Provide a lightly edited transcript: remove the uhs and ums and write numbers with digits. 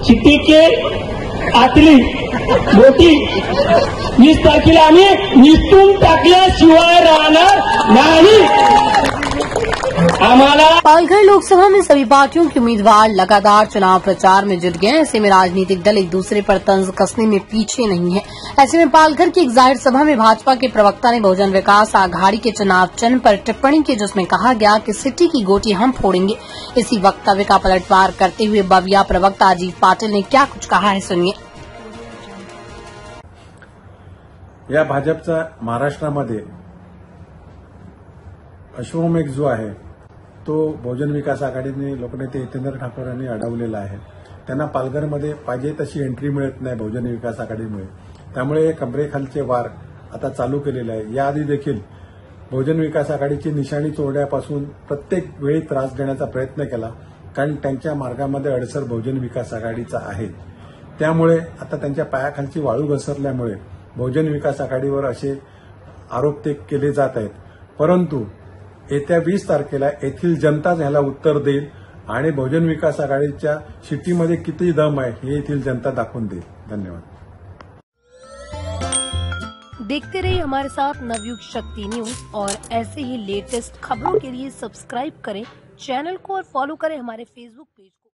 चिठ्ठीचे आतली मोठी 20 तारखेला आम्ही निसटून टाकल्याशिवाय राहणार नाही। पालघर लोकसभा में सभी पार्टियों के उम्मीदवार लगातार चुनाव प्रचार में जुट गए हैं। ऐसे में राजनीतिक दल एक दूसरे पर तंज कसने में पीछे नहीं है। ऐसे में पालघर की एक जाहिर सभा में भाजपा के प्रवक्ता ने बहुजन विकास आघाड़ी के चुनाव चिन्ह पर टिप्पणी की, जिसमें कहा गया कि सिटी की गोटी हम फोड़ेंगे। इसी वक्तव्य का पलटवार करते हुए बविया प्रवक्ता अजीत पाटिल ने क्या कुछ कहा है, सुनिए। या भाजपचा महाराष्ट्रामध्ये अश्वमेघ जो आहे तो बहुजन विकास आघाडीने लोकनेते हितेंद्र ठाकूर यांनी अडवलेला आहे। त्यांना पालघरमध्ये पाहिजे तशी एंट्री मिळत नाही बहुजन विकास आघाडीमुळे। त्यामुळे कमरेखालचे वार आता चालू केलेले आहे। याआधी देखील बहुजन विकास आघाडीची निशाणी तोडण्यापासून प्रत्येक वेळी त्रास देण्याचा प्रयत्न केला, कारण त्यांच्या मार्गामध्ये अडसर बहुजन विकास आघाडीचा आहे। त्यामुळे आता त्यांच्या पायाखालची वाळू घसरल्यामुळे बहुजन विकास आघाडीवर असे आरोप ते केले जात आहेत। परंतु येत्या 20 तारखेला येथील जनताच ह्याला उत्तर देईल आणि बहुजन विकास आघाडीच्या शिट्टीमध्ये किती दम आहे हे येथील जनता दाखवून देईल। धन्यवाद। देखते रहिए हमारे साथ नवयुग शक्ति न्यूज और ऐसे ही लेटेस्ट खबरों के लिए सब्सक्राइब करें चैनल को और फॉलो करें हमारे फेसबुक पेज को।